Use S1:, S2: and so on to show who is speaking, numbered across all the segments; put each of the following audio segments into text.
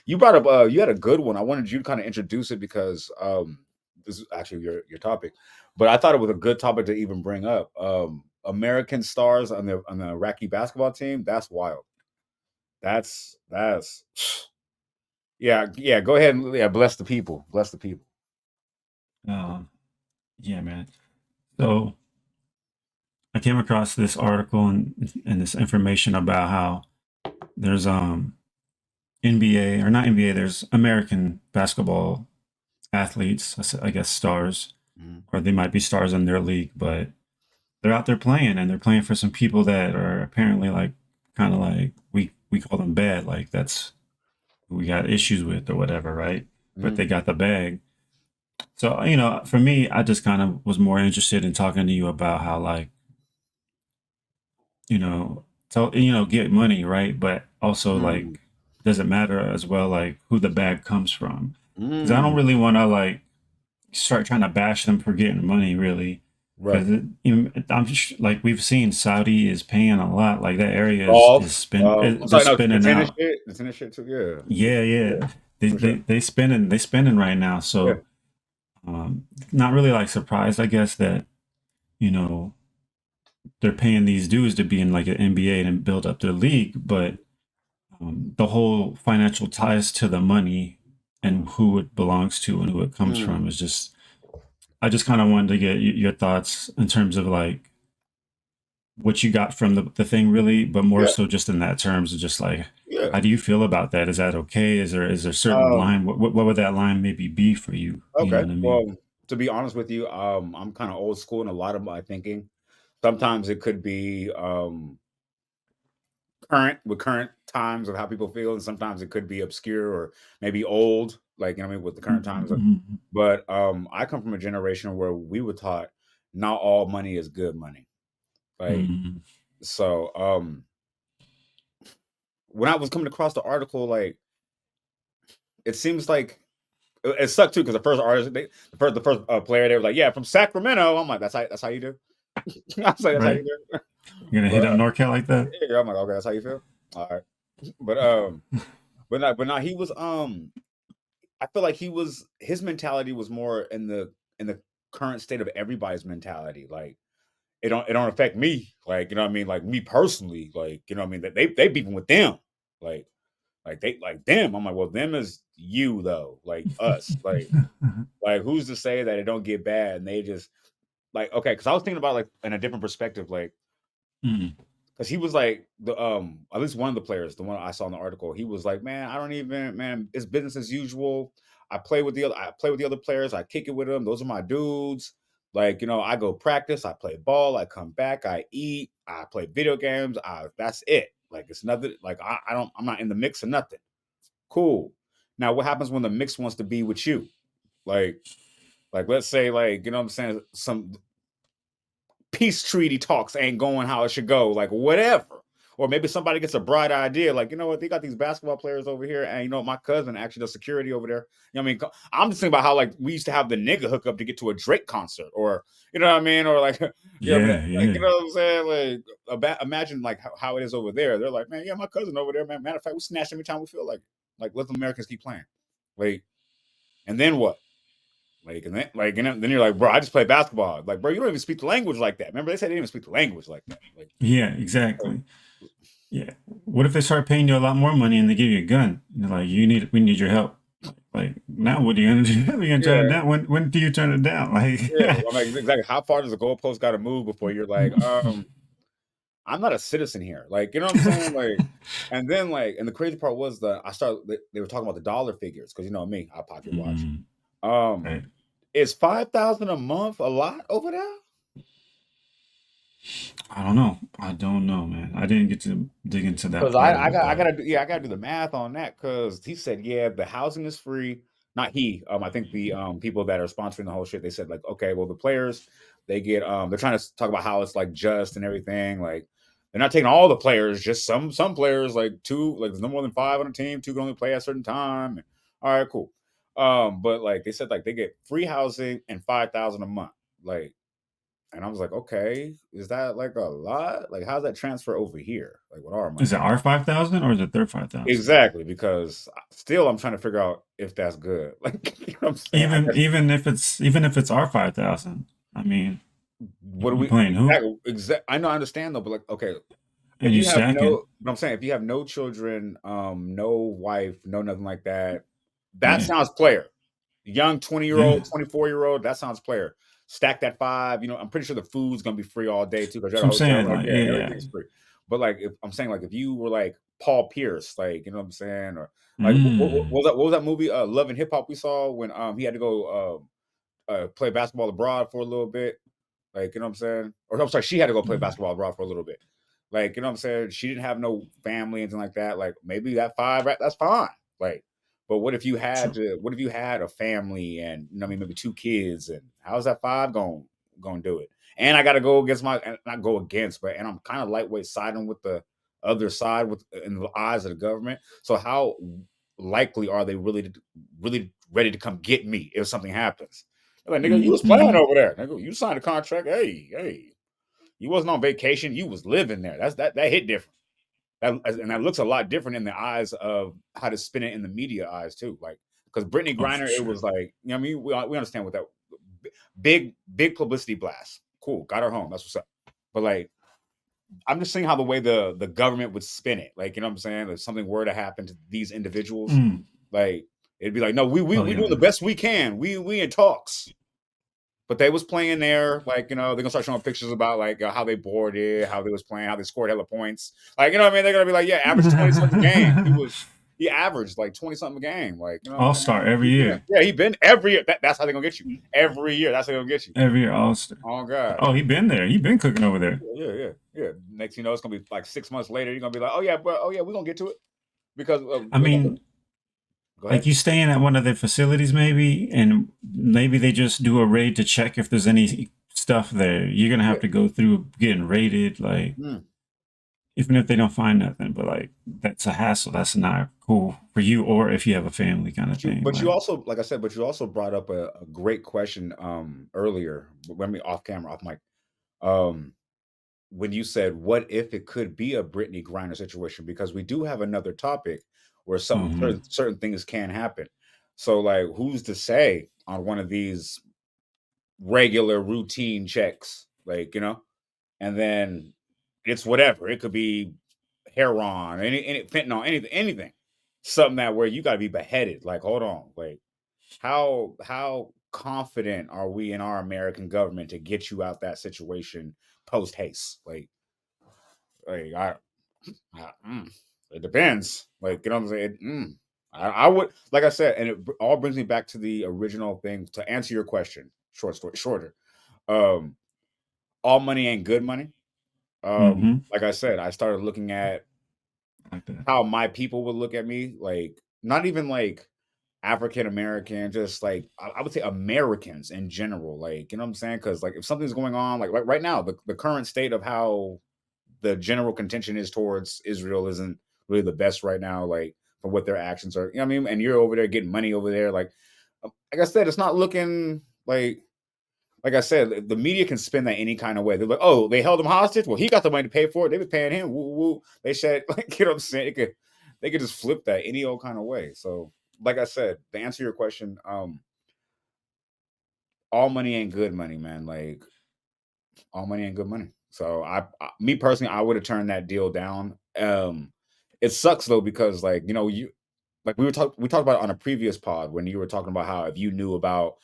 S1: You brought up you had a good one. I wanted you to kind of introduce it because this is actually your topic, but I thought it was a good topic to even bring up. American stars on the Iraqi basketball team. That's wild. That's yeah. Go ahead and bless the people. Bless the people.
S2: Um, yeah, man. So I came across this article and this information about how there's NBA or not NBA. There's American basketball athletes, I guess stars,
S1: Mhm.
S2: or they might be stars in their league, but they're out there playing and they're playing for some people that are apparently like kind of like we call them bad, like that's who we got issues with or whatever, right? But
S1: Mhm.
S2: they got the bag. So, for me, I just kind of was more interested in talking to you about how, like, get money, right? But also,
S1: Mm.
S2: like, does it matter as well, like, who the bag comes from? Because I don't
S1: Mm.
S2: really want to, like, start trying to bash them for getting money, really.
S1: Right.
S2: Because I'm just like we've seen Saudi is paying a lot. Like that area is
S1: Golf. I'm
S2: they're
S1: sorry. No, the
S2: spinning
S1: tennis
S2: out.
S1: shit. The tennis shit too. Yeah.
S2: Yeah,
S1: Yeah.
S2: yeah. They
S1: For
S2: they
S1: sure.
S2: they spending right now.
S1: Yeah.
S2: So not really like surprised, I guess, that you know they're paying these dudes to be in like an NBA and build up their league, but the whole financial ties to the money and who it belongs to and who it comes
S1: Mm.
S2: from is just. I just kind of wanted to get your thoughts in terms of like what you got from the thing, really, but more
S1: Yeah.
S2: so just in that terms of just like
S1: Yeah.
S2: how do you feel about that? Is that okay? Is there a certain
S1: Um.
S2: line? What would that line maybe be for you? You know
S1: Okay.
S2: what I mean?
S1: Well, to be honest with you, I'm kind of old school in a lot of my thinking. Sometimes it could be current with current times of how people feel, and sometimes it could be obscure or maybe old, like you know what I mean, with the current times.
S2: Mhm.
S1: But I come from a generation where we were taught not all money is good money. Like
S2: Mhm.
S1: so, when I was coming across the article, like it seems like it sucked too because the first artist, the first player, they were like, "Yeah, from Sacramento." I'm like, "That's how you do." I was like, "That's how
S2: Right.
S1: you do."
S2: You're gonna
S1: But
S2: hit up NorCal like that?
S1: yeah, I'm like, "Okay, that's how you feel." All right, but not he was I feel like his mentality was more in the current state of everybody's mentality. Like it don't affect me. Like, you know what I mean? Like me personally, like, you know what I mean? That they beefing with them. Like they like them. I'm like, well, them is you though. Like us. Like who's to say that it don't get bad and they just like okay, because I was thinking about like in a different perspective, like
S2: Mhm.
S1: because he was like the at least one of the players, the one I saw in the article, he was like, "Man, I don't even man, it's business as usual. I play with the other players, I kick it with them. Those are my dudes. Like, you know, I go practice, I play ball, I come back, I eat, I play video games. That's it. Like it's nothing, like I'm not in the mix of nothing. Cool. Now what happens when the mix wants to be with you? Like let's say like, you know what I'm saying, some peace treaty talks ain't going how it should go, like whatever. Or maybe somebody gets a bright idea, like, you know what, they got these basketball players over here, and you know, my cousin actually does security over there. You know what I mean? I'm just thinking about how like we used to have the nigga hook up to get to a Drake concert, or you know what I mean, or like, you know what I mean?
S2: Yeah,
S1: Like, you
S2: yeah.
S1: know what I'm saying? Like, imagine like how it is over there. They're like, man, yeah, my cousin over there, man. Matter of fact, we snatch every time we feel like let the Americans keep playing, like, and then what? Like and then you're like, bro, I just play basketball. Like, bro, you don't even speak the language like that. Remember, they said they didn't even speak the language like that.
S2: Yeah,
S1: Like,
S2: exactly. Yeah. What if they start paying you a lot more money and they give you a gun? You're like, we need your help. Like now, what are you gonna do? Are you gonna turn it
S1: yeah,
S2: down? When do you turn it down? Like,
S1: yeah. I'm like, exactly. How far does the goalpost got to move before you're like, I'm not a citizen here. Like, you know what I'm saying? Like, and then like, and the crazy part was they were talking about the dollar figures because you know me, I pocket watch.
S2: Mm,
S1: Um,
S2: right.
S1: is 5,000 a month a lot over there?
S2: I don't know. I don't know, man. I didn't get to dig into that
S1: Because
S2: part of it,
S1: I
S2: but
S1: gotta do the math on that because he said yeah the housing is free. Not he. I think the people that are sponsoring the whole shit. They said like okay, well the players they get they're trying to talk about how it's like just and everything. Like they're not taking all the players, just some players like two like there's no more than five on a team. Two can only play at a certain time. All right, cool. But like they said like they get free housing and 5,000 a month. Like And I was like, okay, is that like a lot? Like, how's that transfer over here? Like with our
S2: Is
S1: money?
S2: it our 5,000 or is it their 5,000?
S1: Exactly, because still I'm trying to figure out if that's good. Like, you know what I'm saying? I
S2: Even
S1: guess
S2: even if it's our 5,000, I mean,
S1: what do
S2: you
S1: we
S2: playing hoop
S1: I know I understand though, but like, okay,
S2: and
S1: if
S2: you
S1: you have
S2: stacking.
S1: no what I'm saying, if you have no children, no wife, no nothing like that, that
S2: Yeah,
S1: sounds player. Young 20-year-old,
S2: yeah.
S1: 24-year-old, that sounds player. Stack that 5, I'm pretty sure the food's gonna be free all day too, because you're
S2: So
S1: at a
S2: I'm
S1: hotel.
S2: saying
S1: Like,
S2: like,
S1: yeah,
S2: yeah.
S1: everything's free. But like, if I'm saying, like, if you were like Paul Pierce, like, you know what I'm saying, or like
S2: Mm.
S1: what was that movie, Love and Hip Hop we saw when he had to go play basketball abroad for a little bit. Like, you know what I'm saying? Or I'm sorry, she had to go play basketball abroad for a little bit. Like, you know what I'm saying? She didn't have no family, anything like that. Like, maybe that 5, right? That's fine. Like, but
S2: True.
S1: what if you had a family and, I mean, maybe 2 kids, and how's that 5 going to do it? And I got to go against not go against, but and I'm kind of lightweight siding with the other side with in the eyes of the government. So how likely are they really ready to come get me if something happens? They're like, nigga, you was playing
S2: Mm-hmm.
S1: over there. Nigga, you signed a contract. Hey, you wasn't on vacation. You was living there. That hit different. And that looks a lot different in the eyes of how to spin it in the media eyes too. Like, because Brittany
S2: Oh, for
S1: Griner, it
S2: sure.
S1: was like, you know what I mean? We understand what that big publicity blast. Cool, got her home. That's what's up. But like, I'm just seeing how the way the government would spin it. Like, you know what I'm saying? If something were to happen to these individuals,
S2: Mm.
S1: like it'd be like, no, we
S2: Oh
S1: we
S2: yeah,
S1: doing the
S2: man.
S1: best we can. We in talks. But they was playing there, like, they're gonna start showing pictures about like how they boarded, how they was playing, how they scored hella points. Like, you know what I mean? They're gonna be like, yeah, average 20 something a game. He averaged like 20 something a game. Like, you know what I'm
S2: All
S1: saying?
S2: star every year.
S1: He been every year. That's how they're gonna get you. Every year, that's how they're gonna get you.
S2: Every year all star.
S1: Oh God.
S2: Oh, he been there. He been cooking over there.
S1: Yeah. Next thing you know, it's gonna be like 6 months later, you're gonna be like, oh yeah, bro, oh yeah, we're gonna get to it. Because
S2: I mean,
S1: go
S2: like
S1: ahead.
S2: you staying at one of their facilities maybe, and maybe they just do a raid to check if there's any stuff there. You're gonna have
S1: Yeah.
S2: to go through getting raided, like
S1: Mm.
S2: even if they don't find nothing. But like that's a hassle. That's not cool for you, or if you have a family kind of thing.
S1: But you
S2: Like,
S1: also, like I said, but you also brought up a great question earlier when we off camera, off mic. Um when you said, "What if it could be a Brittany Griner situation?" Because we do have another topic where some
S2: mhm.
S1: certain things can happen. So, like, who's to say on one of these regular routine checks, like, and then it's whatever. It could be heroin, any fentanyl, anything, something that where you got to be beheaded. Like, hold on, like, how confident are we in our American government to get you out that situation post haste? Like it depends. Like, you know what I'm saying? I would, like I said, and it all brings me back to the original thing. To answer your question, short story shorter. Um, all money ain't good money.
S2: Mhm.
S1: Like I said, I started looking at
S2: Like that.
S1: how my people would look at me, like not even like African American, just like I would say Americans in general. Like, you know what I'm saying? Because like if something's going on, like right now, the current state of how the general contention is towards Israel isn't really the best right now, like for what their actions are. You know what I mean? And you're over there getting money over there. Like I said, it's not looking like I said, the media can spin that any kind of way. They're like, oh, they held him hostage. Well, he got the money to pay for it. They were paying him. Woo, woo. They said, like, you know what I'm saying? They could just flip that any old kind of way. So, like I said, to answer your question, all money ain't good money, man. Like, all money ain't good money. So me personally, I would have turned that deal down. It sucks though because like you like we talked about it on a previous pod when you were talking about how if you knew about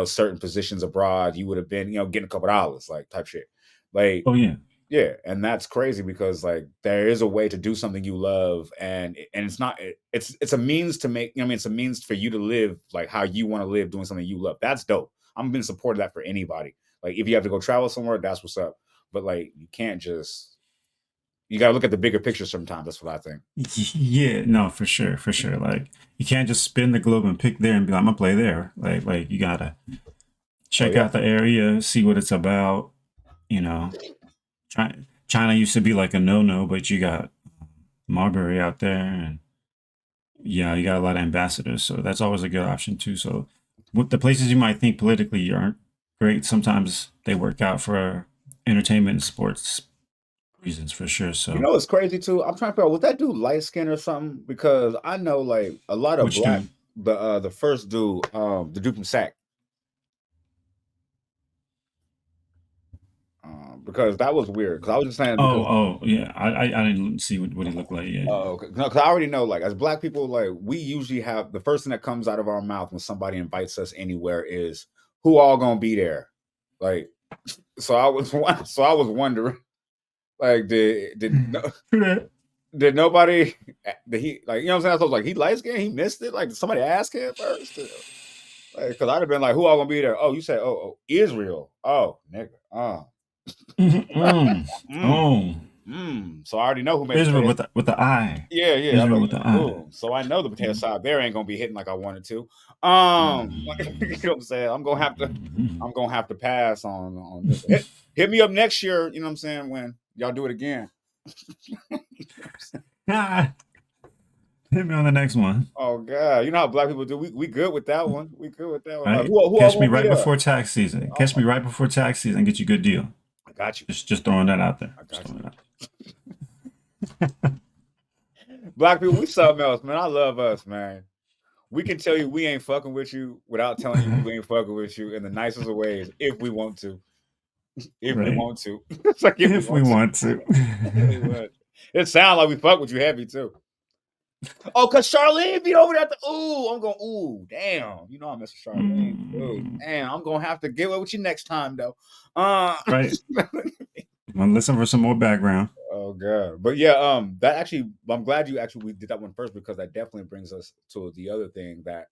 S1: certain positions abroad, you would have been getting a couple dollars like type shit. Like
S2: Oh yeah.
S1: yeah, and that's crazy because like there is a way to do something you love, and it's not it's a means to make I mean it's a means for you to live like how you want to live doing something you love. That's dope. I'm been supportive of that for anybody. Like if you have to go travel somewhere, that's what's up. But like you gotta look at the bigger picture sometimes. That's what I think.
S2: Yeah, no, for sure, for sure. Like you can't just spin the globe and pick there and be like, I'm gonna play there. Like you gotta
S1: Oh
S2: check
S1: yeah.
S2: out the area, see what it's about. You know, China used to be like a no-no, but you got Marbury out there, and yeah, you got a lot of ambassadors, so that's always a good option too. So, what the places you might think politically aren't great. Sometimes they work out for entertainment and sports reasons for sure.
S1: You
S2: So
S1: know what's crazy too? I'm trying to figure out, was that dude light skin or something? Because I know like a lot of
S2: which
S1: black
S2: dude?
S1: the first dude, the dude from Sack. Because that was weird. Because I was just saying
S2: Oh,
S1: because
S2: oh, yeah. I didn't see what he looked like. Yeah, yeah.
S1: oh, no, because I already know, like, as black people, like, we usually have the first thing that comes out of our mouth when somebody invites us anywhere is who all gonna be there. Like, so I was so I was wondering, like,
S2: True that.
S1: did nobody did he like, you know what I'm saying? So I was like, he light skinned, he missed it. Like, did somebody ask him first? Like, because I'd have been like, who all gonna be there? Oh, you said, Israel. Oh, nigga.
S2: Mm.
S1: Mm,
S2: Oh,
S1: So I already know who made the
S2: Israel
S1: potato.
S2: with the eye.
S1: Yeah, yeah. I was
S2: Israel
S1: like,
S2: with the eye.
S1: boom. So I know the potato
S2: Mm.
S1: salad there ain't gonna be hitting like I wanted to. You
S2: Mm.
S1: know what I'm saying?
S2: Mm.
S1: I'm gonna have to pass on this. Hit me up next year, you know what I'm saying, when y'all do it again.
S2: Ah, hit me on the next one.
S1: Oh God. You know how black people do. We good with that one. We good with that one.
S2: Right?
S1: Who all
S2: Catch me
S1: gonna be
S2: right
S1: there?
S2: before tax season. Catch me
S1: Oh,
S2: right before tax season. Get you a good deal.
S1: I got you.
S2: Just throwing that out there.
S1: I
S2: Just
S1: got you.
S2: throwing it out.
S1: Black people, we something else, man. I love us, man. We can tell you we ain't fucking with you without telling you we ain't fucking with you in the nicest of ways if we want to. If we
S2: Right.
S1: want to. It's like if we
S2: If we
S1: want to.
S2: want to.
S1: If we want. It sounds like we fuck with you heavy too. Oh, cause Charlene beat over that. Ooh, I'm going. Ooh, damn. You know I miss Charlene. Ooh,
S2: Mm.
S1: damn. I'm gonna have to get with you next time though.
S2: Right. I'm gonna listen for some more background.
S1: Oh God. But yeah, that actually, I'm glad you actually we did that one first because that definitely brings us to the other thing that